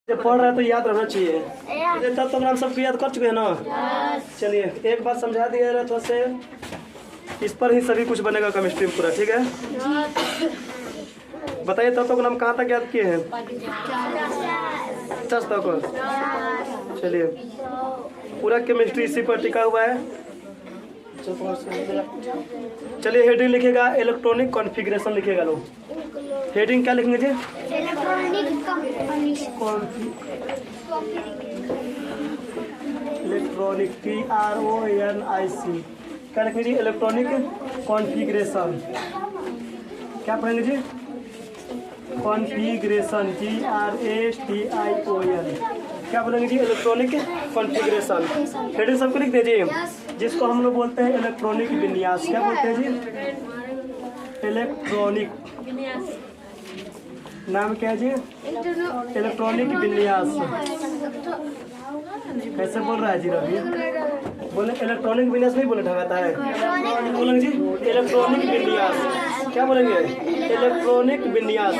जब पढ़ रहा है तो याद रहना चाहिए। तब तो हम सबको याद कर चुके हैं ना। चलिए एक बात समझा दिया है थोड़ा से, इस पर ही सभी कुछ बनेगा केमिस्ट्री में पूरा। ठीक है, बताइए तब तक हम कहाँ तक याद किए हैं? 50 तक। चलिए पूरा केमिस्ट्री इसी पर टिका हुआ है। चलिए हेडिंग लिखेगा इलेक्ट्रॉनिक कॉन्फ़िगरेशन लिखेगा लोग। हेडिंग क्या लिखेंगे जी? इलेक्ट्रॉनिक TRONIC क्या लिखेंगे जी? Electronic configuration. क्या पढ़ेंगे जी? Configuration GRATION। क्या बोलेंगे जी? Electronic configuration. हेडिंग सबको लिख दीजिए, जिसको हम लोग बोलते हैं इलेक्ट्रॉनिक विन्यास। क्या बोलते हैं जी? इलेक्ट्रॉनिक नाम क्या है जी? इलेक्ट्रॉनिक विन्यास। कैसे बोल रहा है जी रवि? बोले इलेक्ट्रॉनिक विन्यास नहीं बोले ढंगाता है। बोलेंगे जी इलेक्ट्रॉनिक विन्यास। क्या बोलेंगे? इलेक्ट्रॉनिक विन्यास।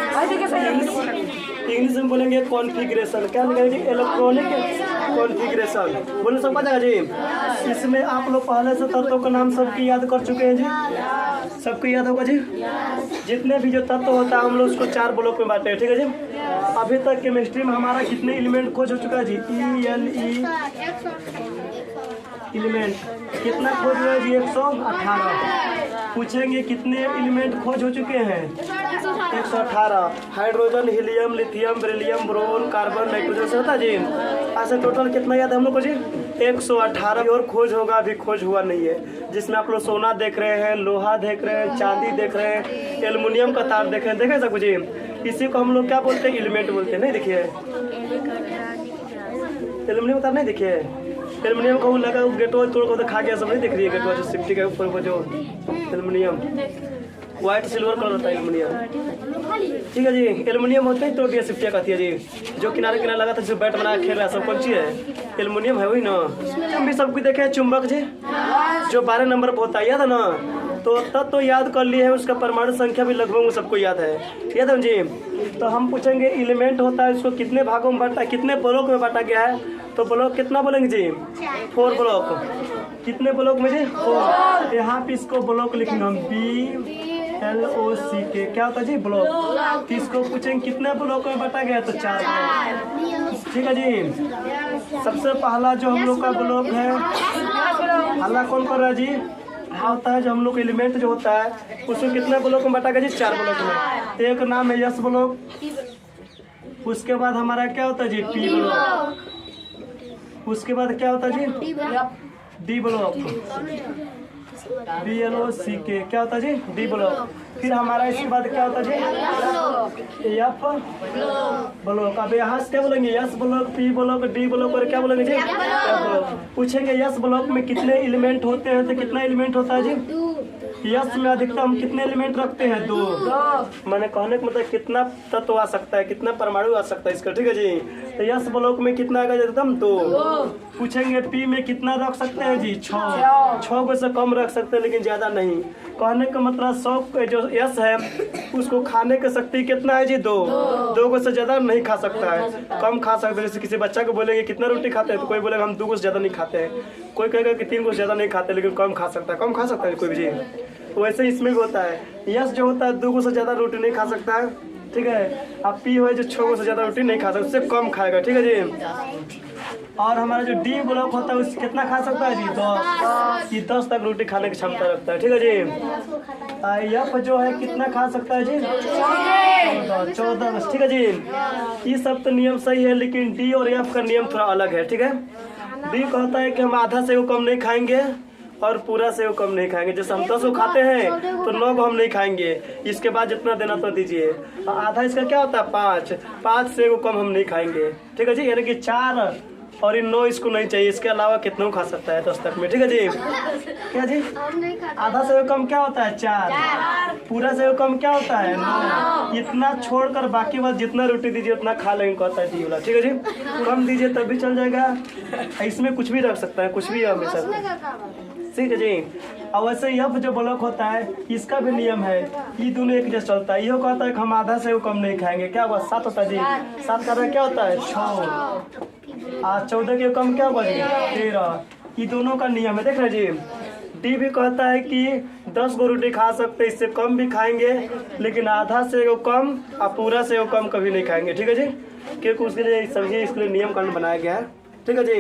इंग्लिश में बोलेंगे कॉन्फ़िगरेशन। क्या लिखेंगे जी? Electronic configuration. बोले सब पता है जी। इसमें आप लोग पहले से तत्वों का नाम सबकी याद कर चुके हैं जी। सबको याद होगा जी। जितने भी जो तत्व होता है हम लोग उसको 4 ब्लॉक में बांटे हैं। ठीक है जी। अभी तक केमिस्ट्री में हमारा कितने एलिमेंट खोज हो चुका है जी? ELE एलिमेंट कितना खोज हुआ है जी? 118। पूछेंगे कितने एलिमेंट खोज हो चुके हैं? 118। Hydrogen, helium, lithium, beryllium, boron, carbon, nitrogen से होता जी। ऐसे टोटल कितना याद है हम लोग को जी? 118 और खोज होगा, अभी खोज हुआ नहीं है। जिसमें आप लोग सोना देख रहे हैं, लोहा देख रहे हैं, चांदी देख रहे हैं, एल्युमिनियम का तार देख रहे हैं। देखे सब जी? इसी को हम लोग क्या बोलते हैं? एलिमेंट बोलते हैं। नहीं देखिए एल्युमिनियम तार नहीं देखिए। एल्युमिनियम का वो लगा गेटवा तोड़ को खा गया सब। नहीं देख रही है गेटवा जो सिफ्टी के ऊपर जो एल्युमिनियम व्हाइट सिल्वर कलर होता है एल्युमिनियम। ठीक है जी। एल्युमिनियम होता है तो दिया सिफ्टिया कहती है जी। जो किनारे किनारे लगा था जो बैट बना खेल रहा है सब कौन सी है? एल्युमिनियम है वही ना। हम भी सब कुछ देखे चुंबक जी जो 12 नंबर पर होता है, याद है ना? तो तब तो याद कर लिए है, उसका परमाणु संख्या भी लगभग सबको याद है। याद है जी। तो हम पूछेंगे एलिमेंट होता है, इसको कितने भागों में बांटा, कितने ब्लॉक में बांटा गया है? तो ब्लॉक कितना बोलेंगे जी? 4 ब्लॉक। कितने ब्लॉक में जी? 4। यहाँ पे इसको ब्लॉक लिखेंगे हम BLOCK। क्या होता है जी? ब्लॉक। इसको पूछेंगे कितने ब्लॉक में बांटा गया? तो 4 ब्लॉक। ठीक है जी। सबसे पहला जो हम लोग का ब्लॉक है, हल्ला कौन कर रहा है जी? होता है जो हम लोग एलिमेंट जो होता है उसको कितने ब्लॉक में बांटा गया जी? 4 ब्लॉक में। एक नाम है S ब्लॉक। उसके बाद हमारा क्या होता है जी? P block. उसके बाद क्या होता है जी? D block. BLOCK। क्या होता है जी? D block. फिर हमारा इसके बाद क्या होता है जी? F block. अब यहाँ से क्या बोलेंगे? S block, P block, D block और क्या बोलेंगे जी? F block. पूछेंगे S ब्लॉक में कितने एलिमेंट होते हैं? तो कितना एलिमेंट होता है जी? यस में अधिकतम कितने एलिमेंट रखते हैं? 2। मैंने कहने का मतलब कितना तत्व आ सकता है, कितना परमाणु आ सकता है इसका। ठीक है जी। तो यस ब्लॉक में कितना आएगा अधिकतम? 2। पूछेंगे पी में कितना रख सकते हैं जी? 6 को से कम रख सकते हैं लेकिन ज़्यादा नहीं। कहने का मतलब 100 जो यस है उसको खाने की शक्ति कितना है जी? 2 को से ज़्यादा नहीं खा सकता है, कम खा सकते हैं। जैसे किसी बच्चा को बोलेंगे कितना रोटी खाते हैं तो कोई बोलेगा हम 2 को से ज़्यादा नहीं खाते हैं, कोई कहेगा कि 3 को से ज़्यादा नहीं खाते लेकिन कम खा सकता है। कम खा सकता है कोई भी जी। वैसे इसमें भी होता है, यस जो होता है 2 को से ज़्यादा रोटी नहीं खा सकता है। ठीक है। अब पी हो जो 6 को से ज़्यादा रोटी नहीं खा सकता, उससे कम खाएगा। ठीक है जी। और हमारा जो डी ब्लॉक होता है उससे कितना खा सकता है जी? 10। ये 10 तक रोटी खाने की क्षमता रखता है। ठीक है जी। एफ जो है कितना खा सकता है जी? 14। ठीक है जी। ये सब तो नियम सही है लेकिन डी और एफ का नियम थोड़ा अलग है। ठीक है। डी कहता है कि हम आधा से वो कम नहीं खाएंगे और पूरा से वो कम नहीं खाएंगे। जैसे हम 10 को खाते हैं तो 9 को हम नहीं खाएंगे, इसके बाद जितना देना तो दीजिए। आधा इसका क्या होता है? 5 से वो कम हम नहीं खाएंगे। ठीक है जी। यानी कि 4 और इन 9 इसको नहीं चाहिए, इसके अलावा कितना खा सकता है 10 तक में। ठीक है जी। क्या जी? आधा से वो कम क्या होता है? 4। पूरा से वो कम क्या होता है? 9। इतना छोड़कर बाकी बात जितना रोटी दीजिए उतना खा लेंगे कहता है डी वाला। ठीक है जी। कम दीजिए तब भी चल जाएगा। इसमें कुछ भी रख सकता है, कुछ भी हमेशा। ठीक है जी। और वैसे यफ जो ब्लॉक होता है इसका भी नियम है, ये दोनों एक जैसे चलता है। ये कहता है कि हम आधा से कम नहीं खाएंगे, क्या हुआ 7 होता है जी, 7 का क्या होता है 6, आज 14 के कम क्या हुआ जी 13, ये दोनों का नियम है। देख रहे जी। डी भी कहता है कि 10 गो रोटी खा सकते, इससे कम भी खाएंगे, लेकिन आधा से वो कम और पूरा से वो कम कभी नहीं खाएंगे, ठीक है जी, क्योंकि उसके लिए समझिए इसके लिए नियम कानून बनाया गया है, ठीक है जी।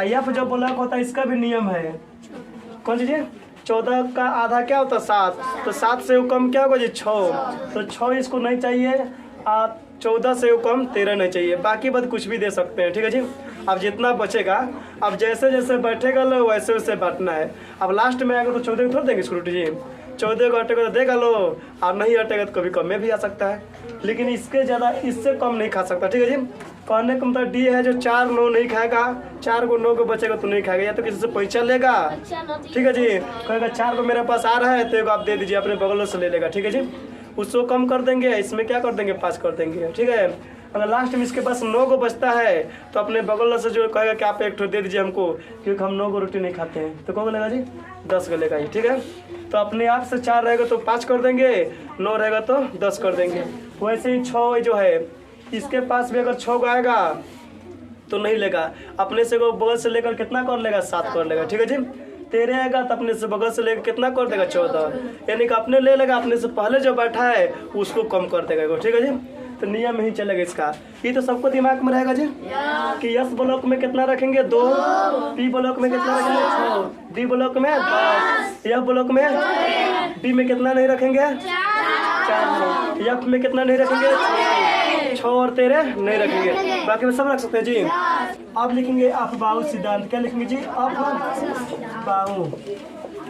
एफ जो ब्लॉक होता है इसका भी नियम है, कौन सी जी 14 का आधा क्या होता है 7, तो 7 से वो कम क्या होगा जी 6, तो 6 इसको नहीं चाहिए, आप 14 से वो कम 13 नहीं चाहिए, बाकी बात कुछ भी दे सकते हैं, ठीक है जी। अब जितना बचेगा, अब जैसे जैसे बैठेगा लो वैसे वैसे बांटना है। अब लास्ट में आएगा तो 14 को थोड़ा देंगे इसको रोटी जी, 14 को हटेगा तो देगा लो, और नहीं हटेगा तो कभी कम में भी आ सकता है, लेकिन इसके ज़्यादा इससे कम नहीं खा सकता, ठीक है जी। कहने का मतलब डी है जो 4 9 नहीं खाएगा, 4 को 9 को बचेगा तो नहीं खाएगा, या तो किसी से पैसा लेगा, ठीक है जी, कहेगा 4 को मेरे पास आ रहा है तो आप दे दीजिए, अपने बगल से ले लेगा, ठीक है जी, उसको कम कर देंगे, इसमें क्या कर देंगे 5 कर देंगे, ठीक है। अगर लास्ट में इसके पास 9 को बचता है तो अपने बगल से जो कहेगा कि आप एक ठो दे दीजिए हमको, क्योंकि हम 9 को रोटी नहीं खाते हैं, तो कौन लेगा जी 10 का लेगा, ठीक है। तो अपने आप से 4 रहेगा तो 5 कर देंगे, 9 रहेगा तो 10 कर देंगे। वैसे ही 6 जो है इसके पास भी अगर 6 को आएगा तो नहीं लेगा, अपने से को बगल से लेकर कितना कर लेगा 7 कर लेगा, ठीक है जी। 13 आएगा तो अपने से बगल से लेकर कितना कर देगा 14, यानी कि अपने ले लेगा, अपने से पहले जो बैठा है उसको कम कर देगा, ठीक है जी। तो नियम ही चलेगा इसका, ये तो सबको दिमाग में रहेगा जी कि एस ब्लॉक में कितना रखेंगे 2, पी ब्लॉक में कितना रखेंगे 6, डी ब्लॉक में 10, एफ ब्लॉक में डी में कितना नहीं रखेंगे 4, एफ में कितना नहीं रखेंगे 6 और 13 नहीं रखेंगे, बाकी में सब रख सकते हैं जी। अब लिखेंगे अफबाऊ सिद्धांत, क्या लिखेंगे जी अफबाऊ,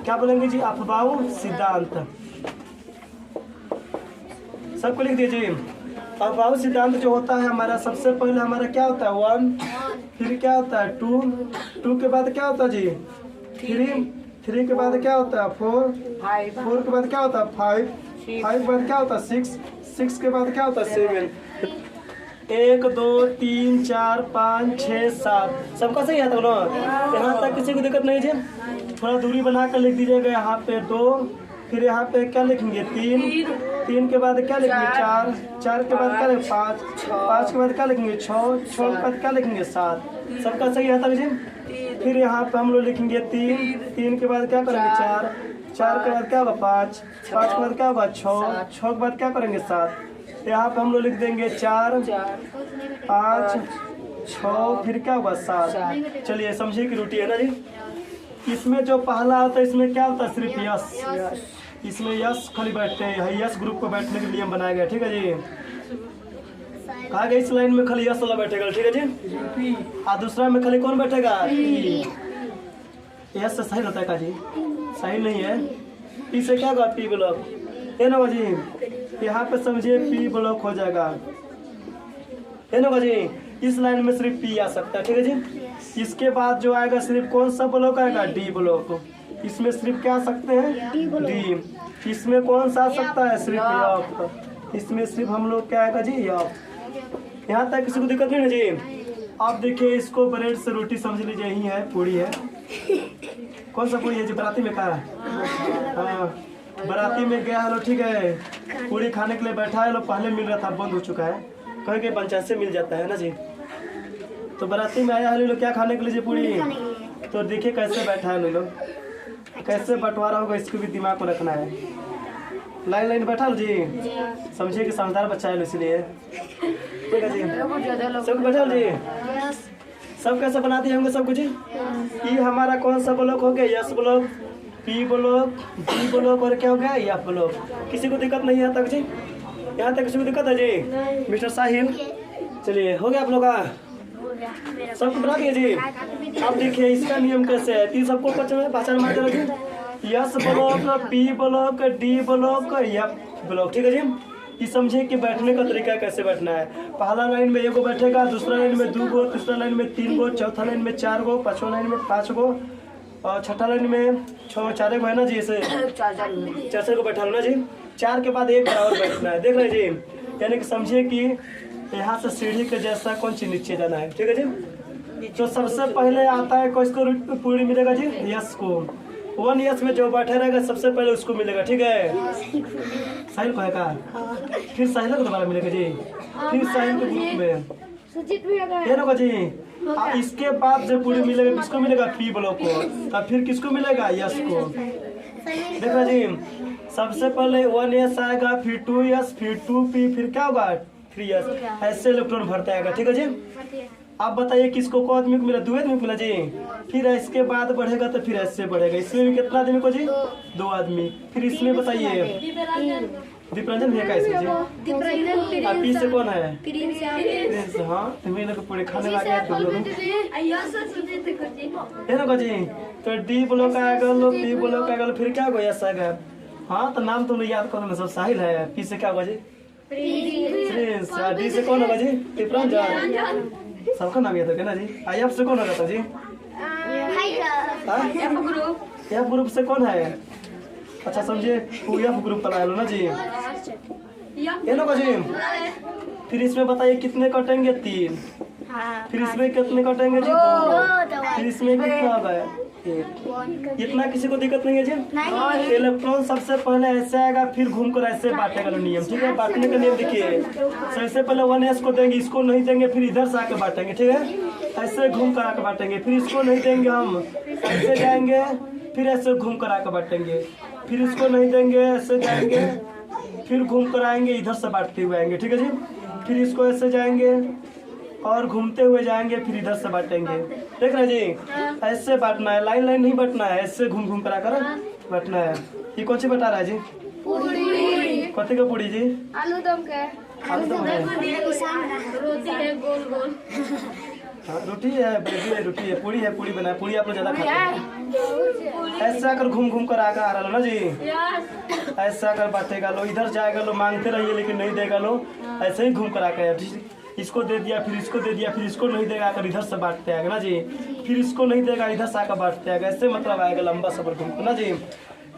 क्या बोलेंगे जी अफबाऊ सिद्धांत, सबको लिख दीजिए। अफबाऊ सिद्धांत जो होता है हमारा, सबसे पहले हमारा क्या होता है 1, फिर क्या होता है 2, 2 के बाद क्या होता है जी 3, 3 के बाद क्या होता है 4, 4 के बाद क्या होता है 5, 5 के बाद क्या होता है 6, 6 के बाद क्या होता है 7, 1 2 3 4 5 6 7, सबका सही आता है ना, यहाँ तक किसी को दिक्कत नहीं जी। थोड़ा दूरी बना कर लिख दीजिएगा, यहाँ पे 2, फिर यहाँ पे क्या लिखेंगे 3, 3 के बाद क्या लिखेंगे 4, 4 के बाद क्या लिखेंगे 5, 5 के बाद क्या लिखेंगे 6, 6 के बाद क्या लिखेंगे 7, सबका सही आता है जी। फिर यहाँ पे हम लोग लिखेंगे 3, 3 के बाद क्या करेंगे 4, 4 के बाद क्या होगा 5, 5 के बाद क्या होगा 6, 6 के बाद क्या करेंगे 7, यहाँ पे हम लोग लिख देंगे 4, 5, 6, फिर क्या होगा 7। चलिए समझिए कि रोटी है ना जी। इसमें जो पहला होता है इसमें क्या होता है सिर्फ यस, इसमें यस खाली बैठते हैं, यस ग्रुप को बैठने के नियम बनाया गया, ठीक है जी। कहा गया इस लाइन में खाली यस वाला बैठेगा, ठीक है जी, और दूसरा में खाली कौन बैठेगा यस से सही रहता है का जी, सही नहीं है, पी से क्या होगा पी ब्लॉक है ना जी, यहाँ पे समझिए पी ब्लॉक हो जाएगा, है ना जी। इस लाइन में सिर्फ पी आ सकता है, ठीक है जी। इसके बाद जो आएगा सिर्फ कौन सा ब्लॉक आएगा डी ब्लॉक, इसमें सिर्फ क्या आ सकते हैं डी, इसमें कौन सा आ सकता है सिर्फ यफ, इसमें सिर्फ हम लोग क्या आएगा जी यफ। यहाँ तक किसी को दिक्कत नहीं है जी। आप देखिए इसको ब्रेड से रोटी समझ लीजिए, यही है पूरी है, कौन सा पूरी है जी बराती में कहा है, हाँ बराती में गया है लो, ठीक है, पूरी खाने के लिए बैठा है लो, पहले मिल रहा था बंद हो चुका है, कह के पंचायत से मिल जाता है ना जी। तो बराती में आया है लोग क्या खाने के लिए पूरी, तो देखिए कैसे बैठा है लोग, कैसे बंटवारा होगा इसको भी दिमाग को रखना है। लाइन लाइन बैठा लो जी, समझिए कि समझदार बच्चा है इसलिए, ठीक है जी। सब बैठा लो जी, सब कैसे बनाते होंगे सब कुछ। ये हमारा कौन सा ब्लॉक हो गया yes block, P block, D block और क्या हो गया एफ ब्लॉक। किसी को दिक्कत नहीं है तक जी, यहाँ तक किसी को दिक्कत है जी मिस्टर साहिल। चलिए हो गया आप लोग का सबको बना दिए जी। अब देखिए इसका नियम कैसे है, तीन सबको पहचान मार देना जी, S block, P block, D block, F block, ठीक है जी। ये समझे कि बैठने का तरीका कैसे बैठना है। पहला लाइन में 1 गो बैठेगा, दूसरा लाइन में 2 गो, तीसरा लाइन में 3 गो, चौथा लाइन में 4 गो, पांचवा लाइन में 5 गो और छठा लाइन में 4 गो है ना जी, इसे 4 को बैठा लो ना जी। 4 के बाद 1 बराबर बैठना है, देख रहे जी, यानी कि समझिए कि यहाँ से सीढ़ी के जैसा कौन चीज नीचे जाना है, ठीक है जी। तो सबसे पहले आता है किसको पूरी मिलेगा जी यस को, 1 यस में जो बैठे रहेगा सबसे पहले उसको मिलेगा, ठीक है। साहिल को है का, फिर साहिल को दोबारा मिलेगा जी, फिर साहिल को ग्रुप में ये होगा जी। इसके बाद जो पूरी मिलेगा किसको मिलेगा, पी ब्लॉक को, तब फिर किसको मिलेगा, यस को। देखो जी, सबसे पहले 1 यस आएगा, फिर 2 यस, फिर 2 पी, फिर क्या होगा 3 यस, ऐसे इलेक्ट्रॉन भरता आएगा, ठीक है जी। आप बताइए किसको को आदमी को मिला, 2 आदमी को मिला जी। फिर इसके बाद बढ़ेगा तो फिर ऐसे बढ़ेगा, इसमें भी कितना आदमी को जी, 2 आदमी। फिर इसमें बताइए दीपरंजन भैया कैसे जी, आप पी से कौन है, प्रिंस। हाँ तुम्हें लोग पूरे खाने लगे तुम लोग है ना जी। तो डी ब्लॉक आएगा लो, पी ब्लॉक आएगा लो, फिर क्या होगा यस आएगा। हाँ तो नाम तुमने याद करो ना, सब साहिल है। पी से क्या होगा जी, प्रिंस। डी से कौन होगा जी, दीपरंजन। सबका नाम याद होगा ना जी। आई एफ से कौन होगा था जी, एफ ग्रुप से कौन है, अच्छा समझिए एफ ग्रुप बनाया लो ना जी, ये लोग जी। फिर इसमें बताइए कितने कटेंगे, 3। फिर इसमें कितने कटेंगे जी, 2। फिर इसमें कितना होगा, 1। इतना किसी को दिक्कत नहीं है जी। इलेक्ट्रॉन सबसे पहले ऐसे आएगा, फिर घूम कर ऐसे बांटेगा नियम, ठीक है। बांटने का नियम देखिए, सबसे पहले 1 एस को देंगे, इसको नहीं देंगे, फिर इधर से आके बांटेंगे, ठीक है। ऐसे घूम कर आके बांटेंगे, फिर इसको नहीं देंगे हम, ऐसे जाएंगे, फिर ऐसे घूम कर आके बांटेंगे, फिर इसको नहीं देंगे, ऐसे जाएंगे, फिर घूम कर आएंगे, इधर से बांटते हुए आएंगे, ठीक है जी। फिर इसको ऐसे जाएंगे और घूमते हुए जाएंगे, फिर इधर से बांटेंगे, देख रहे जी। ऐसे बांटना है, लाइन लाइन नहीं बांटना है, ऐसे घूम घूम कर आकर बांटना है। ये कौन सी बता रहा है जी, कथी का पूरी जी, आलूदम है, रोटी है, रोटी है, पूरी है, पूरी बना, पूरी आप लोग ज्यादा खाते हैं। ऐसे आकर घूम घूम कर आकर आ रहा लो ना जी, ऐसे आकर बांटेगा लो, इधर जाएगा लो, मांगते रहिए लेकिन नहीं देगा लो, ऐसे ही घूम कर आकर इसको दे दिया, फिर इसको दे दिया, फिर इसको नहीं देगा, आकर इधर से बांटते आएगा ना जी, फिर इसको नहीं देगा, इधर से आकर बांटते आएगा, ऐसे मतलब आएगा लंबा सफर घूमकर ना जी।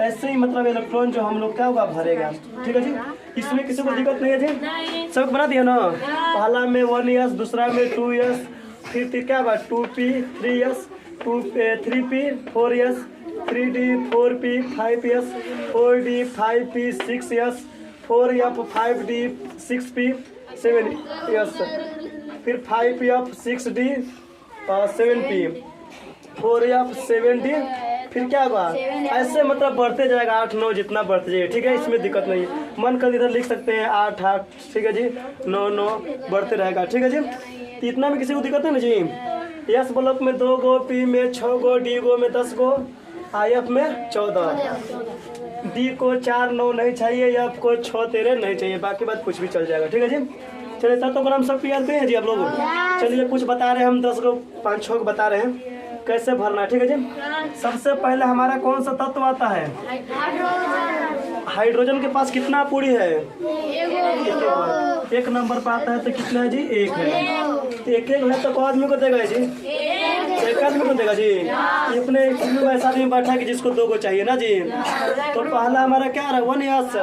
ऐसे ही मतलब इलेक्ट्रॉन जो हम लोग क्या होगा भरेगा, ठीक है जी। इसमें किसी को दिक्कत नहीं है जी, सब बना दिया ना। पहला में 1 यस, दूसरा में 2 यस, फिर क्या बात 2p 3 yes, 3p 4 yes, 3d 4p 5 yes, 4d 5p 6 yes, 4f 5d 6p 7 yes, फिर 5f 6d 7p, 4f 7d, फिर क्या होगा ऐसे मतलब बढ़ते जाएगा 8 9 जितना बढ़ते जाएगा, ठीक है। इसमें दिक्कत नहीं है, मन कर इधर लिख सकते हैं 8 8, ठीक है जी, 9 9 बढ़ते रहेगा, ठीक है जी। तो इतना में किसी को दिक्कत नहीं ना जी। एस ब्लॉक में 2 गो, पी में 6 गो, डी गो में 10 गो, आई एफ में 14, डी को 4 9 नहीं चाहिए, एफ को 6 13 नहीं चाहिए, बाकी बात कुछ भी चल जाएगा, ठीक है जी। चलिए तब तो हम सब याद हैं जी आप लोग। चलिए कुछ बता रहे हैं हम, 10 गो 5 6 को बता रहे हैं कैसे भरना है, ठीक है जी। सबसे पहले हमारा कौन सा तत्व आता है, हाइड्रोजन के पास कितना पूरी है, 1 नंबर पर आता है तो कितना है जी, 1 है। 1 है तो कौन आदमी को देगा जी, 1 आदमी को देगा जी। इतने ऐसा आदमी बैठा कि जिसको 2 को चाहिए ना जी। तो पहला हमारा क्या रहा 1 यस,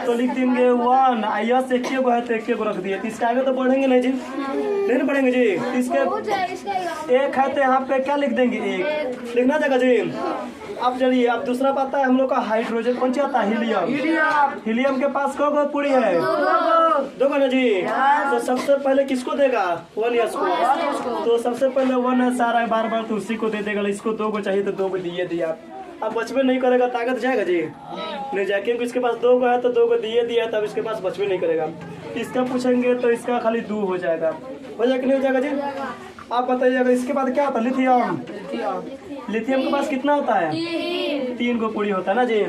तो लिख देंगे 1 यस, 1 को है तो 1 को रख दिए, तो इसके आगे तो बढ़ेंगे नहीं जी, नहीं बढ़ेंगे जी। इसके 1 है तो यहाँ पे क्या लिख देंगे, 1 लिखना जाएगा जी। अब चलिए अब दूसरा पता है हम लोग का हाइड्रोजन कौन सा आता है, हीलियम। हीलियम के पास कौन पूरी है, 2 ना जी। तो सबसे पहले किसको देगा, 1 यस को, तो सबसे पहले 1 यस आ रहा है बार बार, तो उसी को दे देगा। इसको 2 को चाहिए तो 2 को दिए दिया, अब बचपे नहीं करेगा ताकत जाएगा जी, नहीं जाए, क्योंकि इसके पास 2 को है तो 2 को दिए दिया, तब इसके पास बचपे नहीं करेगा। इसका पूछेंगे तो इसका खाली 2 हो जाएगा, हो जाएगा नहीं हो जाएगा जी। आप बताइएगा इसके बाद क्या होता है, लिथियम। लिथियम के पास कितना होता है, 3 को पूरी होता है ना जी।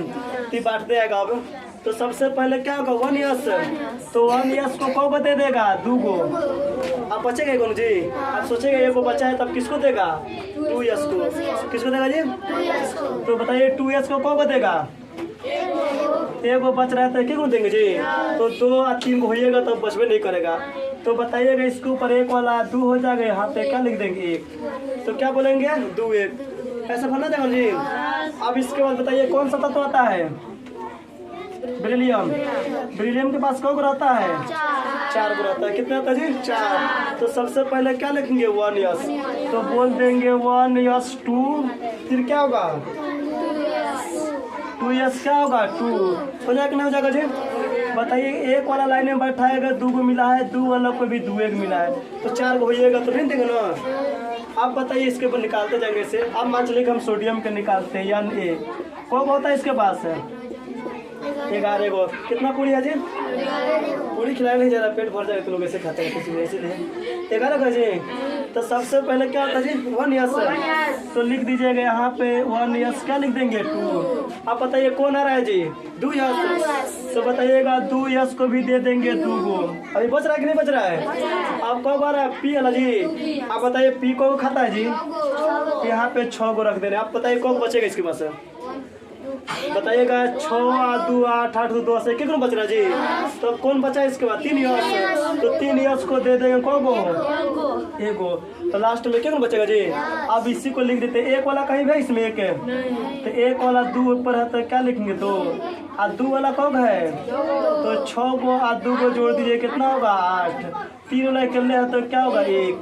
तो बांटते आएगा अब, तो सबसे पहले क्या होगा 1 यस, तो 1 यस को कौन दे देगा, 2 को। आप बचेगा कौन जी, आप सोचेगा 1 को बचा है तब किसको देगा, 2 यस को, किसको देगा जी। तो बताइए 2 यस को कौन देगा, 1 को बच रहा है तो 1 को देंगे जी। तो 2 और 3 को होइएगा तो बचबे नहीं करेगा, तो बताइएगा इसके ऊपर 1 वाला 2 हो जाएगा, यहाँ पे क्या लिख देंगे 1, तो क्या बोलेंगे 2 1, ऐसा भरना जाएगा जी। अब इसके बाद बताइए कौन सा तत्व आता है, बेरिलियम। बेरिलियम के पास कौन रहता है, 4 को रहता है, कितना आता है जी, 4। तो सबसे पहले क्या लिखेंगे 1 यस, तो बोल देंगे 1 यस 2, फिर क्या होगा 2s क्या होगा 2 हो जाएगा नहीं हो जाएगा जी। बताइए एक वाला लाइन में बैठा है, अगर 2 को मिला है, 2 वाला को भी 2 एक मिला है, तो 4 को होइएगा तो नहीं देंगे ना। आप बताइए इसके ऊपर निकालते जाएंगे से। अब मान चलिए कि हम सोडियम के निकालते हैं, यानी ए कौन होता है इसके पास है 11 को। कितना पूरी है जी? पूरी खिलाए नहीं जा रहा, पेट भर जाएगा तो लोग ऐसे खाते हैं किसी इसीलिए 11 का जी। तो सबसे पहले क्या होता है जी 1 यस, तो लिख दीजिएगा यहाँ पे 1 यस, क्या लिख देंगे 2। आप बताइए कौन आ रहा है जी 2 यस, तो बताइएगा 2 यस को भी दे देंगे 2 को। अभी बच रहा है कि नहीं बच रहा है? आप कौन आ रहा है पी वाला जी। आप बताइए पी को खाता है जी, यहाँ पे 6 को रख दे रहे हैं। आप बताइए कौन बचेगा इसके पास बताइएगा 6 2 8 8 2 2 से कितना बच रहा है जी। तो कौन बचा है इसके बाद 3 यस, तो 3 यस को दे देंगे कौन को एक को। तो लास्ट में कितना बचेगा जी। अब इसी को लिख देते, एक वाला कहीं है इसमें एक है, तो एक वाला 2 ऊपर है तो क्या लिखेंगे 2, और 2 वाला कौन है, तो 6 को और 2 को जोड़ दीजिए कितना होगा 8, 3 वाला अकेले है तो क्या होगा 1,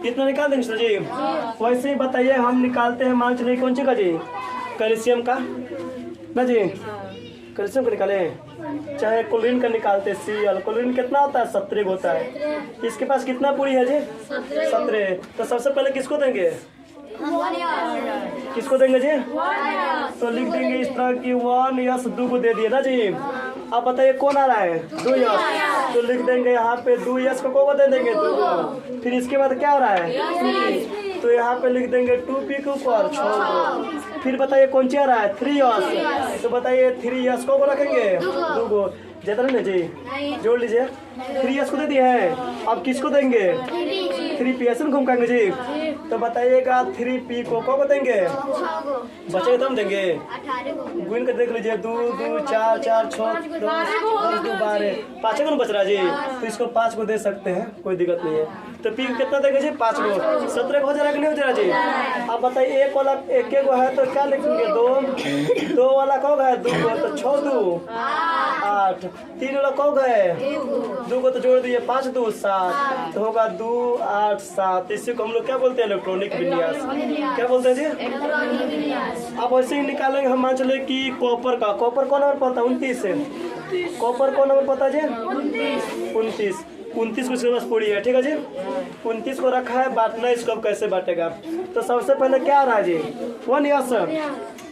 कितना निकाल देंगे सर जी। वैसे ही बताइए हम निकालते हैं, मान चलिए कौन सी का जी कैल्शियम का ना जी, कैल्शियम का निकाले, चाहे क्लोरीन का निकालते Cl। क्लोरीन कितना होता है 17 होता है। इसके पास कितना पूरी है जी 17। तो सबसे पहले किसको देंगे, किसको देंगे जी, तो लिख देंगे इस तरह की 1 यस 2 को दे दिए ना जी। अब बताइए कौन आ रहा है 2 यस, तो लिख देंगे यहाँ पे 2 यस को दे देंगे 2 को। फिर इसके बाद क्या हो रहा है, तो यहाँ पे लिख देंगे 2p के ऊपर 6 को। फिर बताइए कौन सी आ रहा है 3 यस, तो बताइए 3 यस को रखेंगे 2 को, ज्यादा नहीं जी, जोड़ लीजिए 3 यस को दे दिए हैं। अब किसको देंगे 3p, ऐसे घूमकाएंगे जी। तो बताइएगा 3p को देंगे, बचेगा तो हम देंगे, गुण कर देख लीजिए 2 2 4 4 6 10 2 12 5 को बच रहा है जी। तो इसको 5 को दे सकते हैं, कोई दिक्कत नहीं है। तो पी कितना देंगे जी 5 को, 17 को हो जा रहा है कि नहीं हो जा रहा जी। अब बताइए एक वाला एक को है तो क्या लिखेंगे 2, 2 वाला कौन है 2 को, तो 6 2 8, 3 वाला कौन है 2 को, तो जोड़ दिए 5 2 7, तो होगा 2 8 7। इसी को हम लोग क्या बोलते हैं इलेक्ट्रॉनिक विन्यास, क्या बोलते हैं जी। अब वैसे ही निकालेंगे हम, मान चले कि कॉपर का, कॉपर कौन नंबर पता है 29 है, कॉपर कौन नंबर पता है जी 29 को इसके पास पूरी है, ठीक है जी। 29 को रखा है, बांटना इसको अब कैसे बांटेगा। तो सबसे पहले क्या आ रहा है जी 1 यस,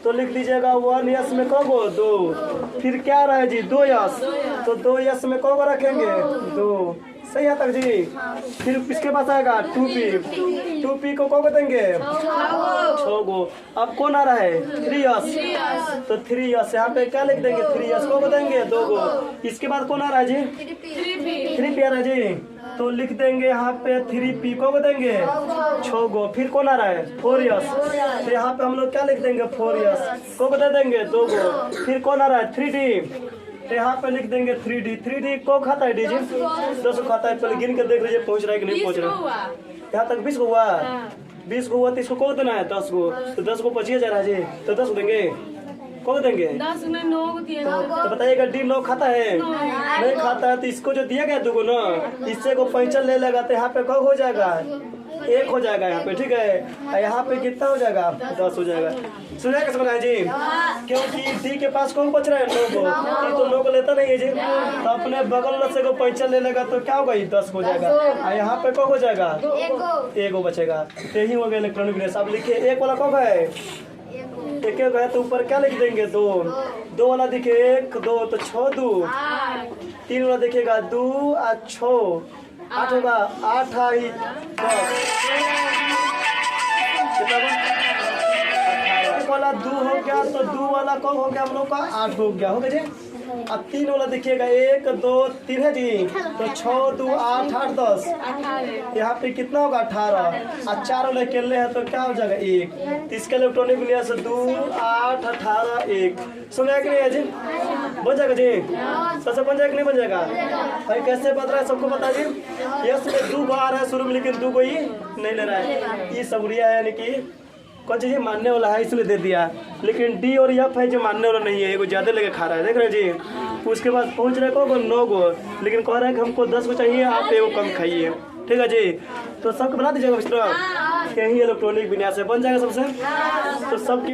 तो लिख दीजिएगा 1 यस में कौन को 2। फिर क्या आ रहा है जी 2 यस, तो 2 यस में कौन को रखेंगे 2, सही है तक जी। फिर इसके पास आएगा 2p को कौन को देंगे 6 को। अब कौन आ रहा है 3 यस, तो 3 यस यहाँ पे क्या लिख देंगे 3 यस को देंगे 2 को। इसके बाद कौन आ रहा है जी 3p आ रहा है जी, तो लिख देंगे यहाँ पे 3p को देंगे 6 को। फिर कौन आ रहा है 4 यस, तो यहाँ पे हम लोग क्या लिख देंगे 4 यस को दे देंगे 2 को। फिर कौन आ रहा है 3d, तो यहाँ पे लिख देंगे 3d को खाता है डी जी 10 को खाता है। पहले गिन कर देख लीजिए पहुँच रहा है कि नहीं पहुँच रहा। यहाँ तक 20 को हुआ, 20 को हुआ तो इसको कौन देना है 10 को, तो 10 को 25 जा रहा है जी, तो 10 को देंगे कौन देंगे 10 में 9 को दिया। तो बताइएगा डी 9 खाता है नहीं खाता है, तो इसको जो दिया गया 2 को ना, इससे को 5 ले लेगा तो यहाँ पे कब हो जाएगा 1 हो जाएगा यहाँ पे, ठीक है। यहाँ पे कितना हो जाएगा 10 हो जाएगा। सुना कैसे बनाए जी, क्योंकि डी के पास कौन बच रहा है 9 को, तो 9 को लेता नहीं है जी, तो अपने बगल से को 5 ले लेगा तो क्या होगा 10 हो जाएगा, और यहाँ पे कब हो जाएगा 1 बचेगा। यही हो गया इलेक्ट्रॉनिक विन्यास। अब लिखिए 1 वाला कब है 1 है, तो ऊपर क्या लिख देंगे 2 वाला दिखे 1 2, तो 6 2, 3 वाला दिखेगा 2 और 6 8 होगा 8 आई 10 वाला 2 हो गया, तो 2 वाला कब हो गया हम लोग का 8 हो गया, हो गया जी। अब 3 वाला देखिएगा 1 2 3 है जी, तो 6 2 8 8 10, यहाँ पे कितना होगा 18, और 4 वाले अकेले है तो क्या हो जाएगा 1। तो इसका इलेक्ट्रॉनिक विन्यास 2 8 18 1। सुना कि नहीं है जी, बन जाएगा जी, सबसे बन जाएगा नहीं बन जाएगा भाई, कैसे बन रहा है सबको बता जी। यस में 2 को आ रहा है शुरू में, लेकिन 2 को ही नहीं ले रहा है, ये सबूरिया है, यानी कि कौन चीज़ मानने वाला है इसलिए दे दिया, लेकिन डी और एफ है जो मानने वाला नहीं है, ये ज़्यादा लेके खा रहा है, देख रहे हैं जी। उसके बाद पहुंच रहे को 9 को, लेकिन कह रहा है कि हमको 10 को चाहिए, आप 1 कम खाइए, ठीक है जी। तो सबको बना दीजिएगा इस तरह, यही इलेक्ट्रॉनिक विन्यास बन जाएगा सबसे, तो सबकी